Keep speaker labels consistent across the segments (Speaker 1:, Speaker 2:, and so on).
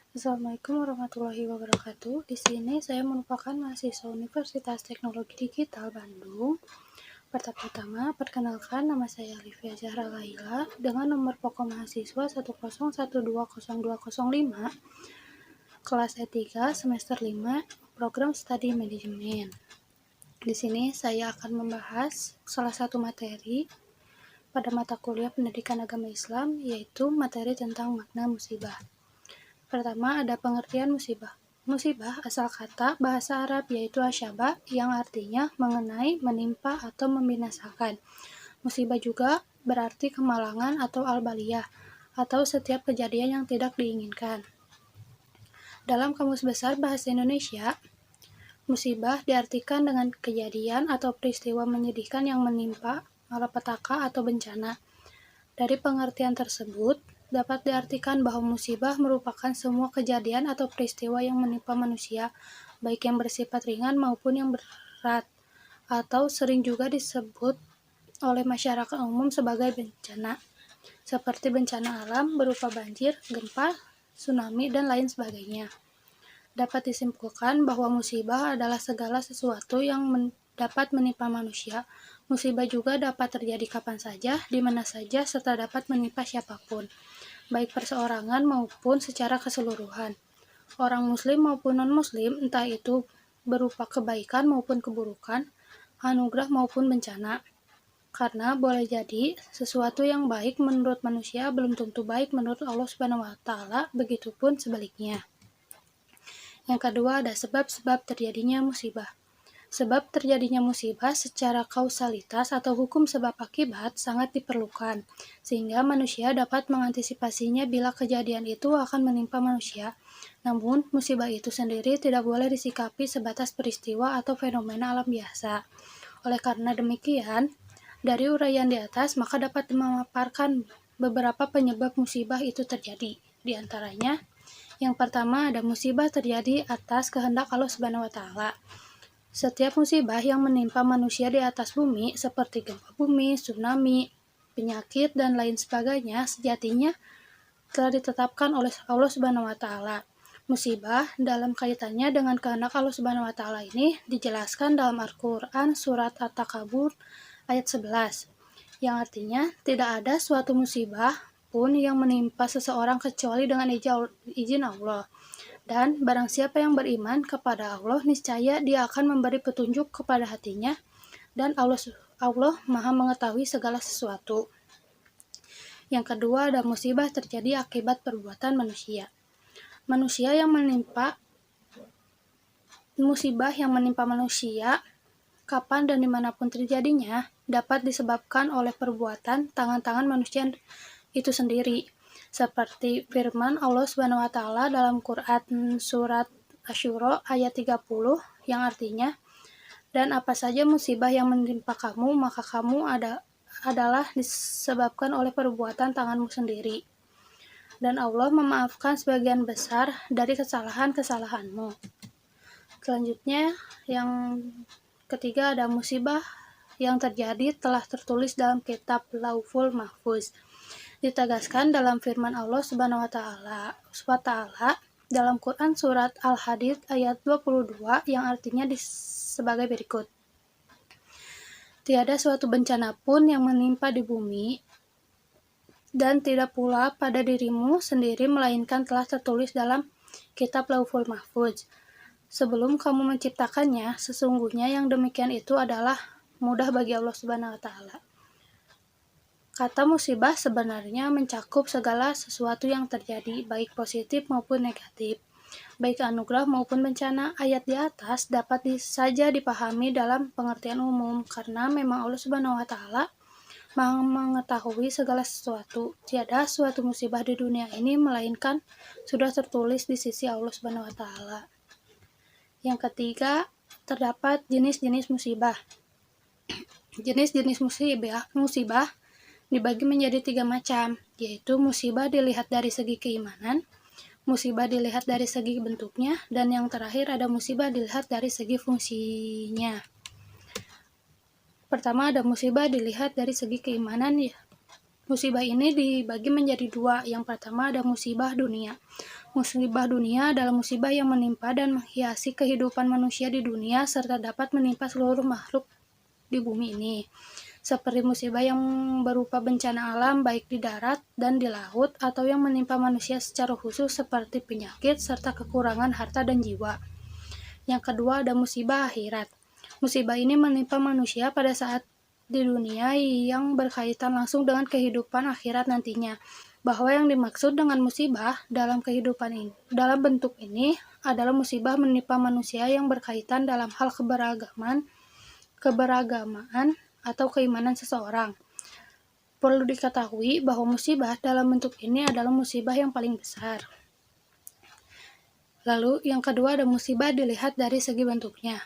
Speaker 1: Assalamualaikum warahmatullahi wabarakatuh. Di sini saya merupakan mahasiswa Universitas Teknologi Digital Bandung. Pertama-tama, perkenalkan nama saya Alifia Zahra Laila dengan nomor pokok mahasiswa 101202005, kelas E3 semester 5, program studi manajemen. Di sini saya akan membahas salah satu materi pada mata kuliah Pendidikan Agama Islam, yaitu materi tentang makna musibah. Pertama, ada pengertian musibah. Musibah asal kata bahasa Arab yaitu asyaba yang artinya mengenai, menimpa, atau membinasakan. Musibah juga berarti kemalangan atau al-baliyah, atau setiap kejadian yang tidak diinginkan. Dalam Kamus Besar Bahasa Indonesia, musibah diartikan dengan kejadian atau peristiwa menyedihkan yang menimpa, malapetaka, atau bencana. Dari pengertian tersebut, dapat diartikan bahwa musibah merupakan semua kejadian atau peristiwa yang menimpa manusia, baik yang bersifat ringan maupun yang berat, atau sering juga disebut oleh masyarakat umum sebagai bencana, seperti bencana alam berupa banjir, gempa, tsunami, dan lain sebagainya. Dapat disimpulkan bahwa musibah adalah segala sesuatu yang dapat menimpa manusia. Musibah juga dapat terjadi kapan saja, di mana saja, serta dapat menimpa siapapun, baik perseorangan maupun secara keseluruhan. Orang muslim maupun non-muslim, entah itu berupa kebaikan maupun keburukan, anugerah maupun bencana. Karena boleh jadi sesuatu yang baik menurut manusia belum tentu baik menurut Allah Subhanahu wa taala, begitupun sebaliknya. Yang kedua, ada sebab-sebab terjadinya musibah. Sebab terjadinya musibah secara kausalitas atau hukum sebab akibat sangat diperlukan, sehingga manusia dapat mengantisipasinya bila kejadian itu akan menimpa manusia. Namun, musibah itu sendiri tidak boleh disikapi sebatas peristiwa atau fenomena alam biasa. Oleh karena demikian, dari uraian di atas maka dapat memaparkan beberapa penyebab musibah itu terjadi. Di antaranya, yang pertama ada musibah terjadi atas kehendak Allah Subhanahu wa taala. Setiap musibah yang menimpa manusia di atas bumi, seperti gempa bumi, tsunami, penyakit, dan lain sebagainya, sejatinya telah ditetapkan oleh Allah Subhanahu wa taala. Musibah dalam kaitannya dengan kehendak Allah Subhanahu wa taala ini dijelaskan dalam Al-Qur'an surat At-Takabur ayat 11, yang artinya tidak ada suatu musibah pun yang menimpa seseorang kecuali dengan izin Allah. Dan barang siapa yang beriman kepada Allah, niscaya dia akan memberi petunjuk kepada hatinya, dan Allah Maha mengetahui segala sesuatu. Yang kedua, ada musibah terjadi akibat perbuatan manusia. Musibah yang menimpa manusia, kapan dan dimanapun terjadinya, dapat disebabkan oleh perbuatan tangan-tangan manusia itu sendiri. Seperti firman Allah Subhanahu wa taala dalam Quran surat Asy-Syura ayat 30 yang artinya, dan apa saja musibah yang menimpa kamu, maka kamu adalah disebabkan oleh perbuatan tanganmu sendiri. Dan Allah memaafkan sebagian besar dari kesalahan-kesalahanmu. Selanjutnya, yang ketiga ada musibah yang terjadi telah tertulis dalam kitab Lauhul Mahfuz. Ditegaskan dalam firman Allah Subhanahu wa taala dalam Quran surat Al-Hadid ayat 22 yang artinya sebagai berikut. Tiada suatu bencana pun yang menimpa di bumi dan tidak pula pada dirimu sendiri melainkan telah tertulis dalam kitab Lauhul Mahfuz. Sebelum kamu menciptakannya, sesungguhnya yang demikian itu adalah mudah bagi Allah Subhanahu wa taala. Kata musibah sebenarnya mencakup segala sesuatu yang terjadi, baik positif maupun negatif, baik anugerah maupun bencana. Ayat di atas dapat saja dipahami dalam pengertian umum, karena memang Allah Subhanahu wa taala Maha mengetahui segala sesuatu. Tiada suatu musibah di dunia ini melainkan sudah tertulis di sisi Allah Subhanahu wa taala. Yang ketiga, terdapat jenis-jenis musibah. Jenis-jenis musibah dibagi menjadi 3 macam, yaitu musibah dilihat dari segi keimanan, musibah dilihat dari segi bentuknya, dan yang terakhir ada musibah dilihat dari segi fungsinya. Pertama ada musibah dilihat dari segi keimanan. Musibah ini dibagi menjadi 2. Yang pertama ada musibah dunia. Musibah dunia adalah musibah yang menimpa dan menghiasi kehidupan manusia di dunia serta dapat menimpa seluruh makhluk di bumi ini. Seperti musibah yang berupa bencana alam baik di darat dan di laut atau yang menimpa manusia secara khusus seperti penyakit serta kekurangan harta dan jiwa. Yang kedua ada musibah akhirat. Musibah ini menimpa manusia pada saat di dunia yang berkaitan langsung dengan kehidupan akhirat nantinya. Bahwa yang dimaksud dengan musibah dalam kehidupan ini, dalam bentuk ini adalah musibah menimpa manusia yang berkaitan dalam hal keberagamaan atau keimanan seseorang. Perlu diketahui bahwa musibah dalam bentuk ini adalah musibah yang paling besar. Lalu yang kedua ada musibah dilihat dari segi bentuknya.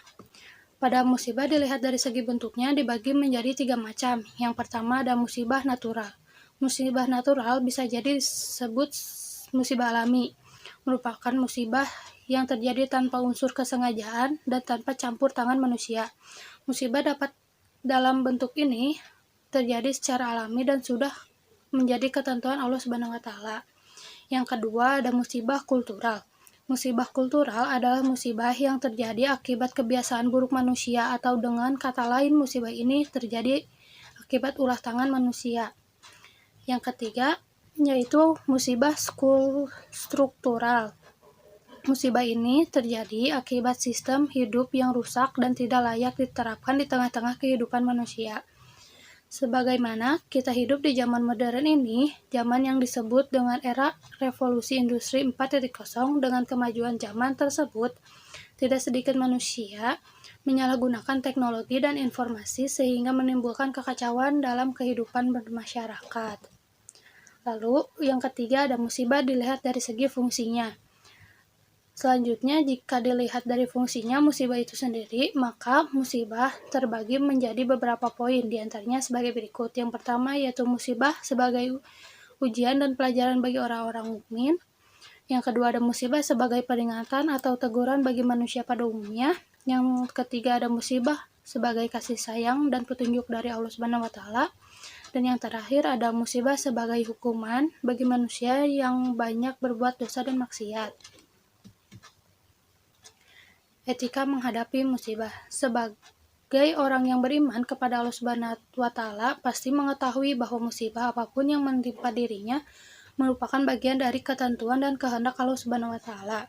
Speaker 1: Pada musibah dilihat dari segi bentuknya dibagi menjadi 3 macam. Yang pertama ada musibah natural. Musibah natural bisa jadi disebut musibah alami, merupakan musibah yang terjadi tanpa unsur kesengajaan dan tanpa campur tangan manusia. Musibah dapat dalam bentuk ini terjadi secara alami dan sudah menjadi ketentuan Allah Subhanahu wa taala. Yang kedua ada musibah kultural. Musibah kultural adalah musibah yang terjadi akibat kebiasaan buruk manusia atau dengan kata lain musibah ini terjadi akibat ulah tangan manusia. Yang ketiga yaitu musibah struktural. Musibah ini terjadi akibat sistem hidup yang rusak dan tidak layak diterapkan di tengah-tengah kehidupan manusia. Sebagaimana kita hidup di zaman modern ini, zaman yang disebut dengan era revolusi industri 4.0, dengan kemajuan zaman tersebut, tidak sedikit manusia menyalahgunakan teknologi dan informasi sehingga menimbulkan kekacauan dalam kehidupan bermasyarakat. Lalu, yang ketiga ada musibah dilihat dari segi fungsinya. Selanjutnya, jika dilihat dari fungsinya musibah itu sendiri, maka musibah terbagi menjadi beberapa poin, diantaranya sebagai berikut. Yang pertama yaitu musibah sebagai ujian dan pelajaran bagi orang-orang mukmin. Yang kedua ada musibah sebagai peringatan atau teguran bagi manusia pada umumnya. Yang ketiga ada musibah sebagai kasih sayang dan petunjuk dari Allah Subhanahu wa taala. Dan yang terakhir ada musibah sebagai hukuman bagi manusia yang banyak berbuat dosa dan maksiat. Etika menghadapi musibah. Sebagai orang yang beriman kepada Allah Subhanahu wa taala pasti mengetahui bahwa musibah apapun yang menimpa dirinya merupakan bagian dari ketentuan dan kehendak Allah Subhanahu wa taala.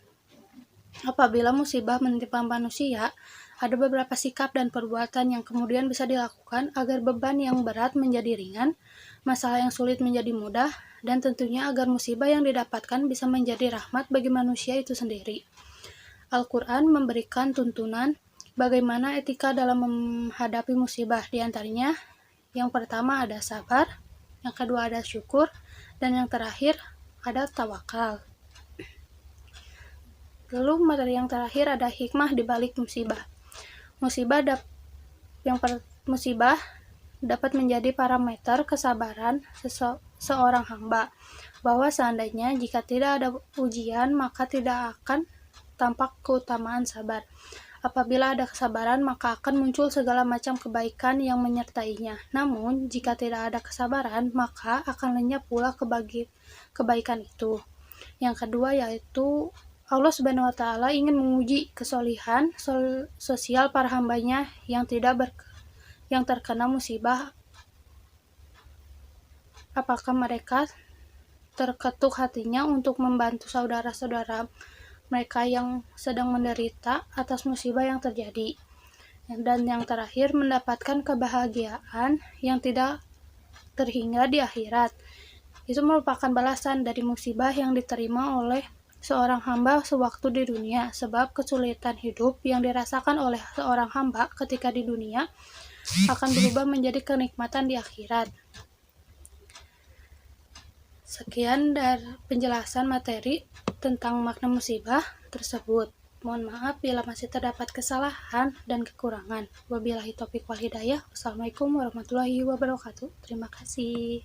Speaker 1: Apabila musibah menimpa manusia, ada beberapa sikap dan perbuatan yang kemudian bisa dilakukan agar beban yang berat menjadi ringan, masalah yang sulit menjadi mudah, dan tentunya agar musibah yang didapatkan bisa menjadi rahmat bagi manusia itu sendiri. Al-Quran memberikan tuntunan bagaimana etika dalam menghadapi musibah. Di antaranya, yang pertama ada sabar, yang kedua ada syukur, dan yang terakhir ada tawakal. Lalu materi yang terakhir ada hikmah di balik musibah. Musibah dapat menjadi parameter kesabaran seorang hamba, bahwa seandainya jika tidak ada ujian maka tidak akan tampak keutamaan sabar. Apabila ada kesabaran maka akan muncul segala macam kebaikan yang menyertainya. Namun jika tidak ada kesabaran maka akan lenyap pula kebaikan itu. Yang kedua yaitu Allah Subhanahu wa taala ingin menguji kesolihan sosial para hambanya yang terkena musibah. Apakah mereka terketuk hatinya untuk membantu saudara-saudara mereka yang sedang menderita atas musibah yang terjadi. Dan yang terakhir mendapatkan kebahagiaan yang tidak terhingga di akhirat. Itu merupakan balasan dari musibah yang diterima oleh seorang hamba sewaktu di dunia, sebab kesulitan hidup yang dirasakan oleh seorang hamba ketika di dunia akan berubah menjadi kenikmatan di akhirat. Sekian dari penjelasan materi tentang makna musibah tersebut. Mohon maaf bila masih terdapat kesalahan dan kekurangan. Wabillahi taufiq wal hidayah. Wassalamualaikum warahmatullahi wabarakatuh. Terima kasih.